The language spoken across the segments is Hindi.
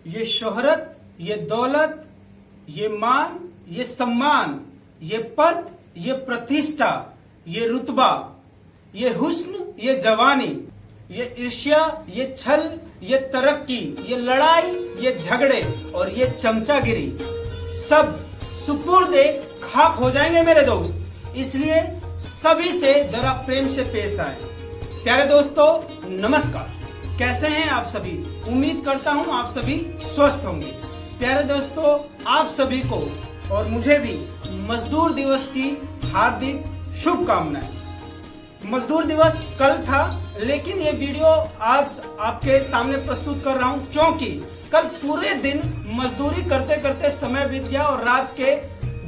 ये शोहरत, ये दौलत, ये मान, ये सम्मान, ये पद, ये प्रतिष्ठा, ये रुतबा, ये हुस्न, ये जवानी, ये ईर्ष्या, ये छल, ये तरक्की, ये लड़ाई, ये झगड़े और ये चमचागिरी सब सुपुर्द खाक हो जाएंगे मेरे दोस्त। इसलिए सभी से जरा प्रेम से पेश आए। प्यारे दोस्तों नमस्कार, कैसे हैं आप सभी? उम्मीद करता हूं आप सभी स्वस्थ होंगे। प्यारे दोस्तों आप सभी को और मुझे भी मजदूर दिवस की हार्दिक शुभकामनाएं। मजदूर दिवस कल था, लेकिन ये वीडियो आज आपके सामने प्रस्तुत कर रहा हूं क्योंकि कल पूरे दिन मजदूरी करते करते समय बीत गया और रात के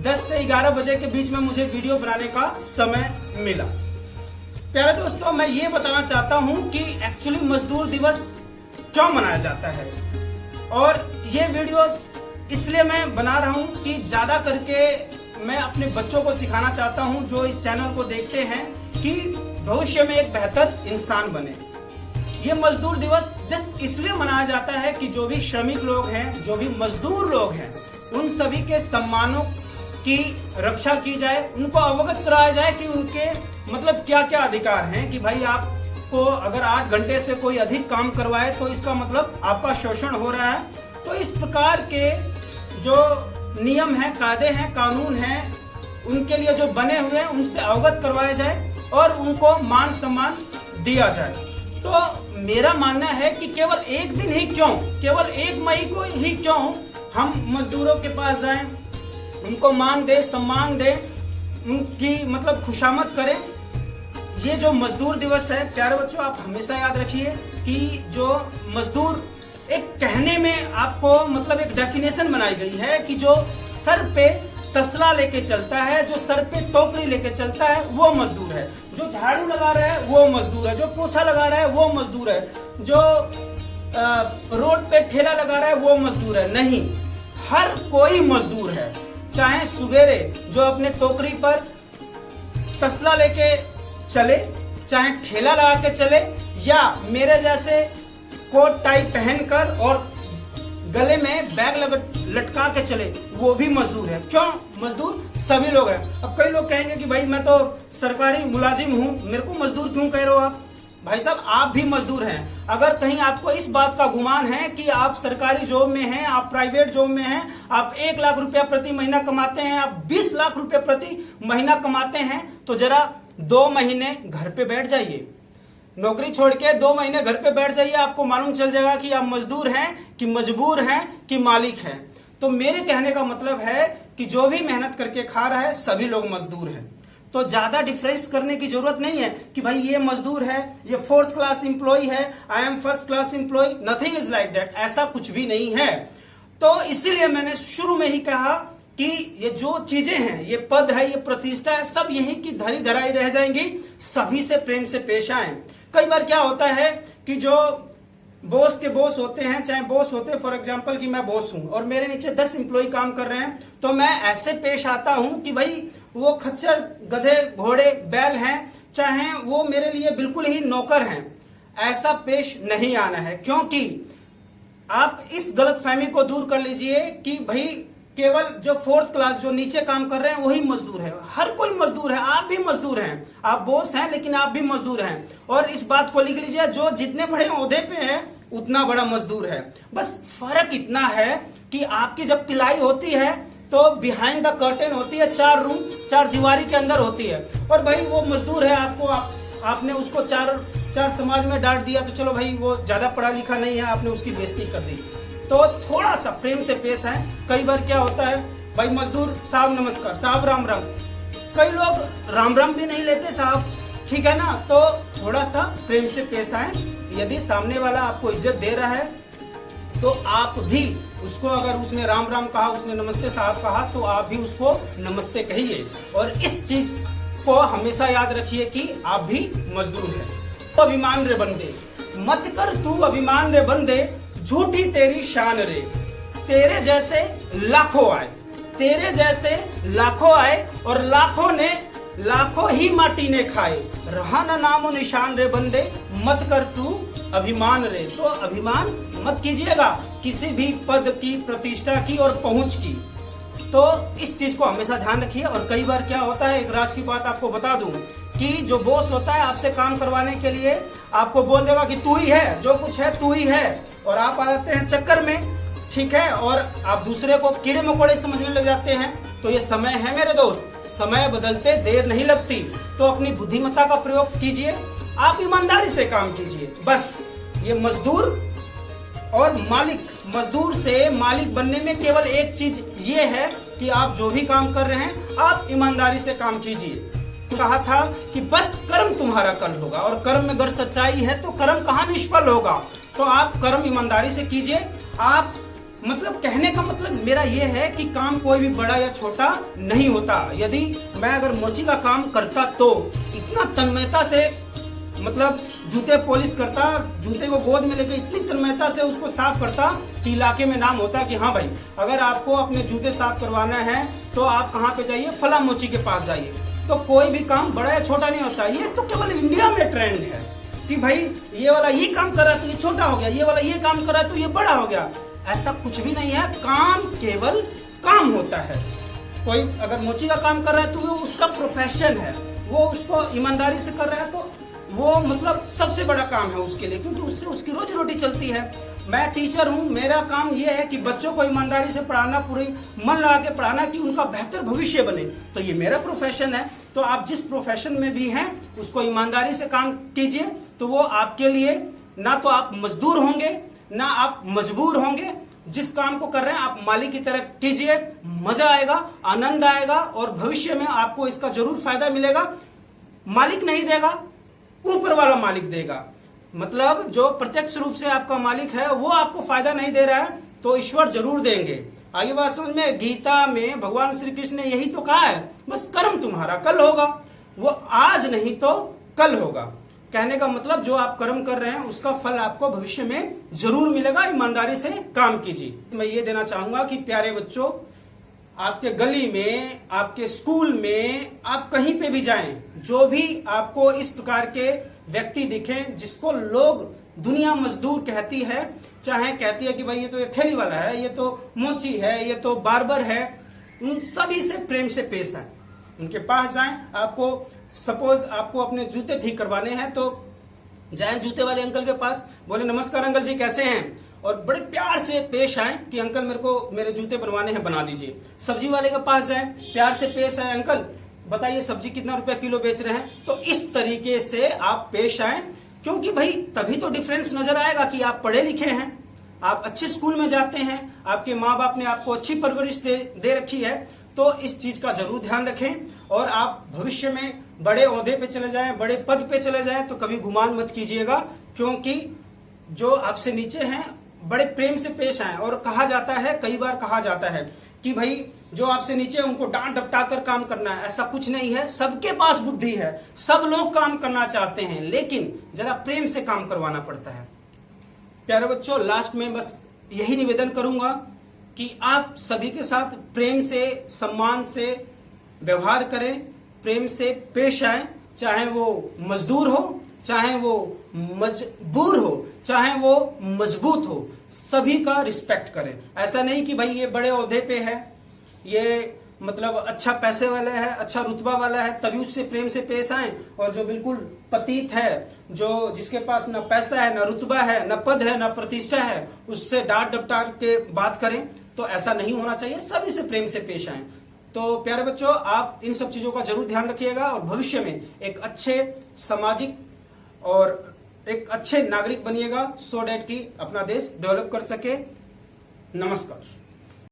10 से 11 बजे के बीच में मुझे वीडियो बनाने का समय मिला। प्यारे दोस्तों मैं ये बताना चाहता हूं कि एक्चुअली मजदूर दिवस क्यों मनाया जाता है, और ये वीडियो इसलिए मैं बना रहा हूं कि ज्यादा करके मैं अपने बच्चों को सिखाना चाहता हूं जो इस चैनल को देखते हैं कि भविष्य में एक बेहतर इंसान बने। ये मजदूर दिवस जस्ट इसलिए मनाया जाता है कि जो भी श्रमिक लोग हैं, जो भी मजदूर लोग हैं, उन सभी के सम्मानों की रक्षा की जाए, उनको अवगत कराया जाए कि उनके मतलब क्या क्या अधिकार हैं। कि भाई आपको अगर 8 घंटे से कोई अधिक काम करवाए तो इसका मतलब आपका शोषण हो रहा है। तो इस प्रकार के जो नियम हैं, कायदे हैं, कानून हैं, उनके लिए जो बने हुए हैं उनसे अवगत करवाया जाए और उनको मान सम्मान दिया जाए। तो मेरा मानना है कि केवल एक दिन ही क्यों, केवल 1 मई को ही क्यों हम मजदूरों के पास जाएं, उनको मान दे, सम्मान दे, उनकी मतलब खुशामद करें। ये जो मजदूर दिवस है प्यारे बच्चों, आप हमेशा याद रखिए कि जो मजदूर एक कहने में आपको मतलब एक डेफिनेशन बनाई गई है कि जो सर पे तसला लेके चलता है, जो सर पे टोकरी लेके चलता है वो मजदूर है, जो झाड़ू लगा रहा है वो मजदूर है, जो पोछा लगा रहा है वो मजदूर है, जो रोड पे ठेला लगा रहा है वो मजदूर है। नहीं, हर कोई मजदूर है। चाहे सुबेरे जो अपने टोकरी पर तसला लेके चले, चाहे ठेला लगा के चले, या मेरे जैसे कोट टाई पहनकर और गले में बैग लटका के चले, वो भी मजदूर है। क्यों? मजदूर सभी लोग हैं। अब कई लोग कहेंगे कि भाई मैं तो सरकारी मुलाजिम हूं, मेरे को मजदूर क्यों कह रहे हो आप? भाई साहब आप भी मजदूर हैं। अगर कहीं आपको इस बात का गुमान है कि आप सरकारी जॉब में हैं, आप प्राइवेट जॉब में हैं, आप 1 लाख रुपया प्रति महीना कमाते हैं, आप 20 लाख रुपया प्रति महीना कमाते हैं, तो जरा 2 महीने घर पे बैठ जाइए, नौकरी छोड़ के 2 महीने घर पे बैठ जाइए, आपको मालूम चल जाएगा कि आप मजदूर हैं कि मजबूर हैं कि मालिक हैं। तो मेरे कहने का मतलब है कि जो भी मेहनत करके खा रहा है सभी लोग मजदूर हैं। तो ज्यादा डिफरेंस करने की जरूरत नहीं है कि भाई ये मजदूर है, ये 4th क्लास एम्प्लॉय है, I am 1st class employ. Nothing is like that, ऐसा कुछ भी नहीं है। तो इसीलिए मैंने शुरू में ही कहा कि ये जो चीजें हैं, ये पद है, ये प्रतिष्ठा है, सब यहीं की धरी धराई रह जाएंगी। सभी से प्रेम से पेश आए। कई बार क्या होता है कि जो बॉस के बॉस होते हैं, चाहे बॉस होते हैं, फॉर एग्जांपल कि मैं बॉस हूं और मेरे नीचे 10 एम्प्लॉय काम कर रहे हैं, तो मैं ऐसे पेश आता हूं कि भाई वो खच्चर, गधे, घोड़े, बैल हैं, चाहे वो मेरे लिए बिल्कुल ही नौकर हैं। ऐसा पेश नहीं आना है, क्योंकि आप इस गलतफहमी को दूर कर लीजिए कि भाई केवल जो 4th क्लास जो नीचे काम कर रहे हैं वही मजदूर है। हर कोई मजदूर है, आप भी मजदूर हैं, आप बॉस हैं लेकिन आप भी मजदूर हैं। और इस बात को लिख लीजिए, जो जितने बड़े ओहदे पे है उतना बड़ा मजदूर है। बस फर्क इतना है कि आपकी जब पिलाई होती है तो बिहाइंड द कर्टेन होती है, 4 रूम 4 दीवारी के अंदर होती है, और भाई वो मजदूर है, आपने उसको चार समाज में डांट दिया तो चलो भाई वो ज्यादा पढ़ा लिखा नहीं है, आपने उसकी बेइज्जती कर दी। तो थोड़ा सा प्रेम से पेश आए। कई बार क्या होता है, भाई मजदूर साहब नमस्कार, साहब राम राम, कई लोग राम राम भी नहीं लेते साहब, ठीक है ना। तो थोड़ा सा प्रेम से पेश आए। यदि सामने वाला आपको इज्जत दे रहा है तो आप भी उसको, अगर उसने राम राम कहा, उसने नमस्ते साहब कहा, तो आप भी उसको नमस्ते कहिए। और इस चीज को हमेशा याद रखिए कि आप भी मजदूर हैं। तो अभिमान रे बंदे, मत कर तू अभिमान रे बंदे, झूठी तेरी शान रे। तेरे जैसे लाखों आए, तेरे जैसे लाखों आए और लाखों ही माटी ने खाए। रहा ना नामो निशान रे बंदे, मत कर तू अभिमान रे। तो अभिमान मत कीजिएगा किसी भी पद की, प्रतिष्ठा की और पहुंच की। तो इस चीज को हमेशा ध्यान रखिए। और कई बार क्या होता है, एक राज की बात आपको बता दूं कि जो बॉस होता है आपसे काम करवाने के लिए आपको बोल देगा कि तू ही है, जो कुछ है तू ही है, और आप आ जाते हैं चक्कर में, ठीक है, और आप दूसरे को कीड़े मकोड़े समझने लग जाते हैं। तो ये समय है मेरे दोस्त, समय बदलते देर नहीं लगती। तो अपनी बुद्धिमत्ता का प्रयोग कीजिए, आप ईमानदारी से काम कीजिए। बस ये मजदूर और मालिक, मजदूर से मालिक बनने में केवल एक चीज ये है कि आप जो भी काम कर रहे हैं आप ईमानदारी से काम कीजिए। कहा था कि बस कर्म तुम्हारा कल होगा, और कर्म में अगर सच्चाई है तो कर्म कहाँ निष्फल होगा। तो आप कर्म ईमानदारी से कीजिए। आप मतलब कहने का मतलब मेरा ये है कि काम कोई भी बड़ा या छोटा नहीं होता। यदि मैं अगर मोची का काम करता तो इतना तन्मयता से, मतलब जूते पॉलिश करता, जूते को गोद में लेकर इतनी तन्मयता से उसको साफ करता कि इलाके में नाम होता कि हाँ भाई, अगर आपको अपने जूते साफ करवाना है तो आप कहाँ पे जाइए, फला मोची के पास जाइए। तो कोई भी काम बड़ा या छोटा नहीं होता। ये तो केवल इंडिया में ट्रेंड है कि भाई ये वाला ये काम कर रहा है तो ये छोटा हो गया, ये वाला ये काम कर रहा है तो ये बड़ा हो गया। ऐसा कुछ भी नहीं है। काम केवल काम होता है। कोई अगर मोची का काम कर रहा है तो वो उसका प्रोफेशन है, वो उसको ईमानदारी से कर रहा है तो वो मतलब सबसे बड़ा काम है उसके लिए, क्योंकि उससे उसकी रोजी रोटी चलती है। मैं टीचर हूँ, मेरा काम ये है कि बच्चों को ईमानदारी से पढ़ाना, पूरी मन लगा के पढ़ाना कि उनका बेहतर भविष्य बने। तो ये मेरा प्रोफेशन है। तो आप जिस प्रोफेशन में भी हैं उसको ईमानदारी से काम कीजिए, तो वो आपके लिए ना तो आप मजदूर होंगे ना आप मजबूर होंगे। जिस काम को कर रहे हैं आप मालिक की तरह कीजिए, मजा आएगा, आनंद आएगा, और भविष्य में आपको इसका जरूर फायदा मिलेगा। मालिक नहीं देगा, ऊपर वाला मालिक देगा। मतलब जो प्रत्यक्ष रूप से आपका मालिक है वो आपको फायदा नहीं दे रहा है तो ईश्वर जरूर देंगे। आगे बात समझ में। गीता में भगवान श्री कृष्ण ने यही तो कहा है, बस कर्म तुम्हारा कल होगा, वो आज नहीं तो कल होगा। कहने का मतलब जो आप कर्म कर रहे हैं उसका फल आपको भविष्य में जरूर मिलेगा। ईमानदारी से काम कीजिए। मैं ये देना चाहूंगा कि प्यारे बच्चों, आपके गली में, आपके स्कूल में, आप कहीं पे भी जाएं, जो भी आपको इस प्रकार के व्यक्ति दिखें जिसको लोग दुनिया मजदूर कहती है, चाहे कहती है कि भाई ये तो ये ठेली वाला है, ये तो मोची है, ये तो बार्बर है, उन सभी से प्रेम से पेश आए। उनके पास जाएं। आपको सपोज आपको अपने जूते ठीक करवाने हैं तो जाएं जूते वाले अंकल के पास, बोले नमस्कार अंकल जी कैसे हैं, और बड़े प्यार से पेश आए कि अंकल मेरे को मेरे जूते बनवाने हैं, बना दीजिए। सब्जी वाले के पास जाएं, प्यार से पेश आए, अंकल बताइए सब्जी कितना रुपया किलो बेच रहे हैं। तो इस तरीके से आप पेश आए, क्योंकि भाई तभी तो डिफरेंस नजर आएगा कि आप पढ़े लिखे हैं, आप अच्छे स्कूल में जाते हैं, आपके माँ बाप ने आपको अच्छी परवरिश दे रखी है। तो इस चीज का जरूर ध्यान रखें, और आप भविष्य में बड़े ओहदे पे चले जाएं, बड़े पद पे चले जाएं तो कभी गुमान मत कीजिएगा, क्योंकि जो आपसे नीचे हैं बड़े प्रेम से पेश आए। और कहा जाता है, कई बार कहा जाता है कि भाई जो आपसे नीचे है उनको डांट डपटा कर काम करना है। ऐसा कुछ नहीं है। सबके पास बुद्धि है, सब लोग काम करना चाहते हैं, लेकिन जरा प्रेम से काम करवाना पड़ता है। प्यारे बच्चों, लास्ट में बस यही निवेदन करूंगा कि आप सभी के साथ प्रेम से, सम्मान से व्यवहार करें, प्रेम से पेश आए, चाहे वो मजदूर हो, चाहे वो मजबूर हो, चाहे वो मजबूत हो, सभी का रिस्पेक्ट करें। ऐसा नहीं कि भाई ये बड़े ओहदे पे है, ये मतलब अच्छा पैसे वाला है, अच्छा रुतबा वाला है, तभी उससे प्रेम से पेश आए, और जो बिल्कुल पतित है, जो जिसके पास ना पैसा है, ना रुतबा है, ना पद है, ना प्रतिष्ठा है, उससे डांट डपटा के बात करें। तो ऐसा नहीं होना चाहिए, सभी से प्रेम से पेश आए। तो प्यारे बच्चों, आप इन सब चीजों का जरूर ध्यान रखिएगा और भविष्य में एक अच्छे सामाजिक और एक अच्छे नागरिक बनिएगा, सो डैट कि अपना देश डेवलप कर सके। नमस्कार।